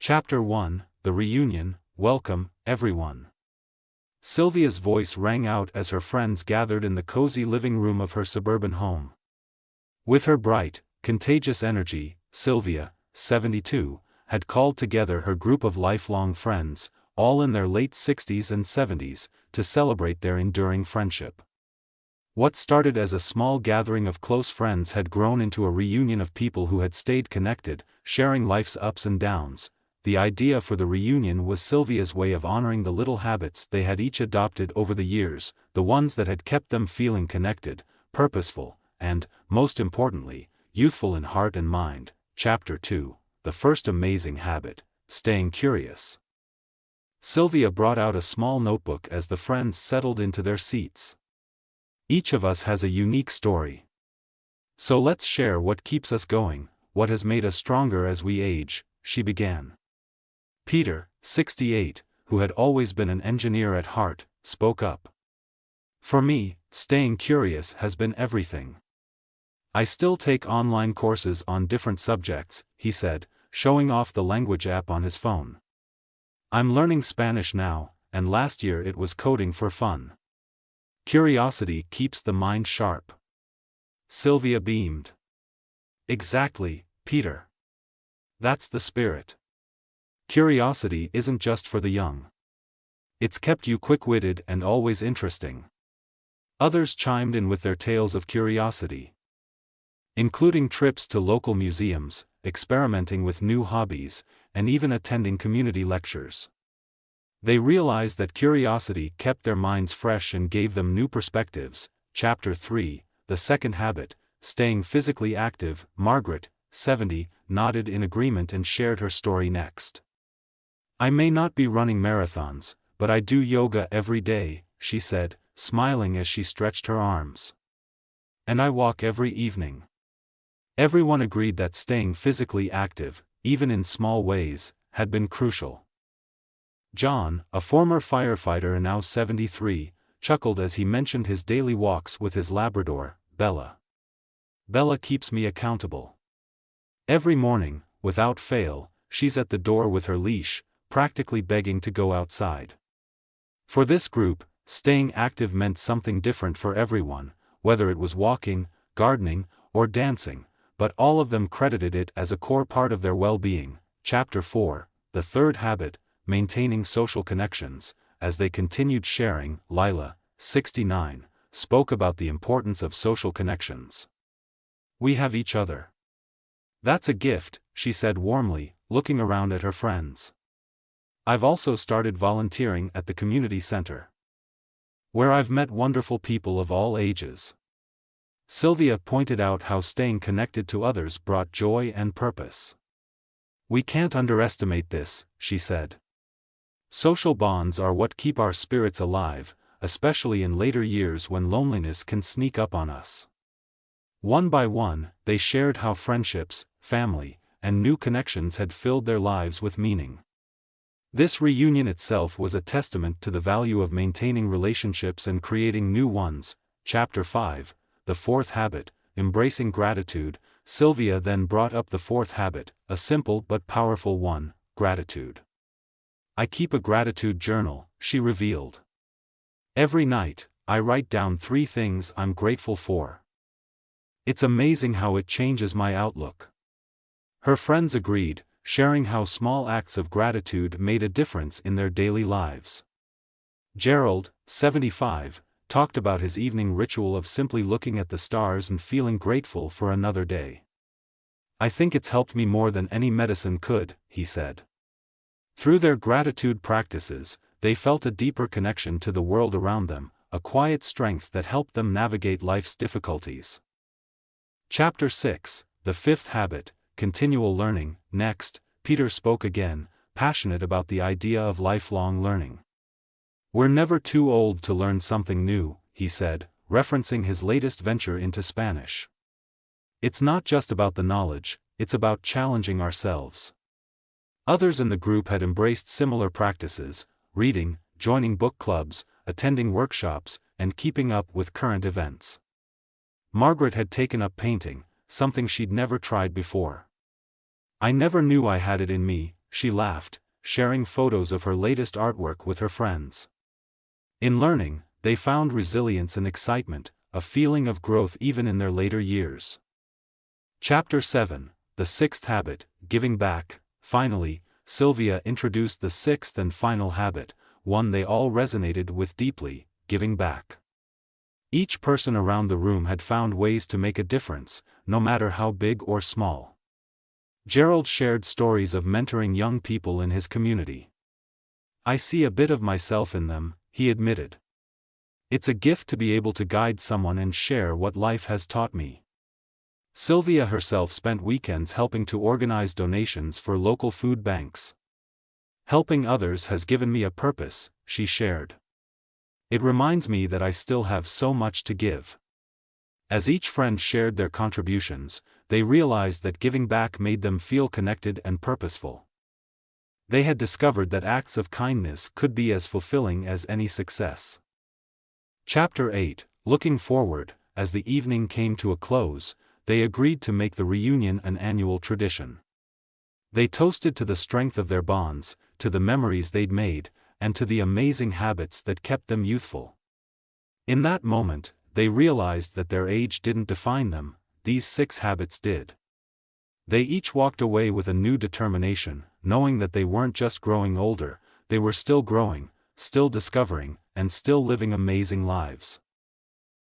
Chapter 1, The Reunion. Welcome, everyone. Sylvia's voice rang out as her friends gathered in the cozy living room of her suburban home. With her bright, contagious energy, Sylvia, 72, had called together her group of lifelong friends, all in their late 60s and 70s, to celebrate their enduring friendship. What started as a small gathering of close friends had grown into a reunion of people who had stayed connected, sharing life's ups and downs. The idea for the reunion was Sylvia's way of honoring the little habits they had each adopted over the years, the ones that had kept them feeling connected, purposeful, and, most importantly, youthful in heart and mind. Chapter 2, The First Amazing Habit, Staying Curious. Sylvia brought out a small notebook as the friends settled into their seats. Each of us has a unique story. So let's share what keeps us going, what has made us stronger as we age, she began. Peter, 68, who had always been an engineer at heart, spoke up. For me, staying curious has been everything. I still take online courses on different subjects, he said, showing off the language app on his phone. I'm learning Spanish now, and last year it was coding for fun. Curiosity keeps the mind sharp. Sylvia beamed. Exactly, Peter. That's the spirit. Curiosity isn't just for the young. It's kept you quick-witted and always interesting. Others chimed in with their tales of curiosity, including trips to local museums, experimenting with new hobbies, and even attending community lectures. They realized that curiosity kept their minds fresh and gave them new perspectives. Chapter 3, The Second Habit, Staying Physically Active. Margaret, 70, nodded in agreement and shared her story next. I may not be running marathons, but I do yoga every day, she said, smiling as she stretched her arms. And I walk every evening. Everyone agreed that staying physically active, even in small ways, had been crucial. John, a former firefighter and now 73, chuckled as he mentioned his daily walks with his Labrador, Bella. Bella keeps me accountable. Every morning, without fail, she's at the door with her leash, practically begging to go outside. For this group, staying active meant something different for everyone, whether it was walking, gardening, or dancing, but all of them credited it as a core part of their well-being. Chapter 4, The Third Habit, Maintaining Social Connections. As they continued sharing, Lila, 69, spoke about the importance of social connections. We have each other. That's a gift, she said warmly, looking around at her friends. I've also started volunteering at the community center, where I've met wonderful people of all ages. Sylvia pointed out how staying connected to others brought joy and purpose. We can't underestimate this, she said. Social bonds are what keep our spirits alive, especially in later years when loneliness can sneak up on us. One by one, they shared how friendships, family, and new connections had filled their lives with meaning. This reunion itself was a testament to the value of maintaining relationships and creating new ones. Chapter 5, The Fourth Habit, Embracing Gratitude. Sylvia then brought up the fourth habit, a simple but powerful one, gratitude. I keep a gratitude journal, she revealed. Every night, I write down 3 things I'm grateful for. It's amazing how it changes my outlook. Her friends agreed, sharing how small acts of gratitude made a difference in their daily lives. Gerald, 75, talked about his evening ritual of simply looking at the stars and feeling grateful for another day. I think it's helped me more than any medicine could, he said. Through their gratitude practices, they felt a deeper connection to the world around them, a quiet strength that helped them navigate life's difficulties. Chapter 6, The Fifth Habit, Continual Learning. Next, Peter spoke again, passionate about the idea of lifelong learning. We're never too old to learn something new, he said, referencing his latest venture into Spanish. It's not just about the knowledge, it's about challenging ourselves. Others in the group had embraced similar practices, reading, joining book clubs, attending workshops, and keeping up with current events. Margaret had taken up painting, something she'd never tried before. I never knew I had it in me, she laughed, sharing photos of her latest artwork with her friends. In learning, they found resilience and excitement, a feeling of growth even in their later years. Chapter 7, The Sixth Habit, Giving Back. Finally, Sylvia introduced the sixth and final habit, one they all resonated with deeply: giving back. Each person around the room had found ways to make a difference, no matter how big or small. Gerald shared stories of mentoring young people in his community. "I see a bit of myself in them," he admitted. "It's a gift to be able to guide someone and share what life has taught me." Sylvia herself spent weekends helping to organize donations for local food banks. "Helping others has given me a purpose," she shared. "It reminds me that I still have so much to give." As each friend shared their contributions, they realized that giving back made them feel connected and purposeful. They had discovered that acts of kindness could be as fulfilling as any success. Chapter 8, Looking Forward. As the evening came to a close, they agreed to make the reunion an annual tradition. They toasted to the strength of their bonds, to the memories they'd made, and to the amazing habits that kept them youthful. In that moment, they realized that their age didn't define them, these 6 habits did. They each walked away with a new determination, knowing that they weren't just growing older, they were still growing, still discovering, and still living amazing lives.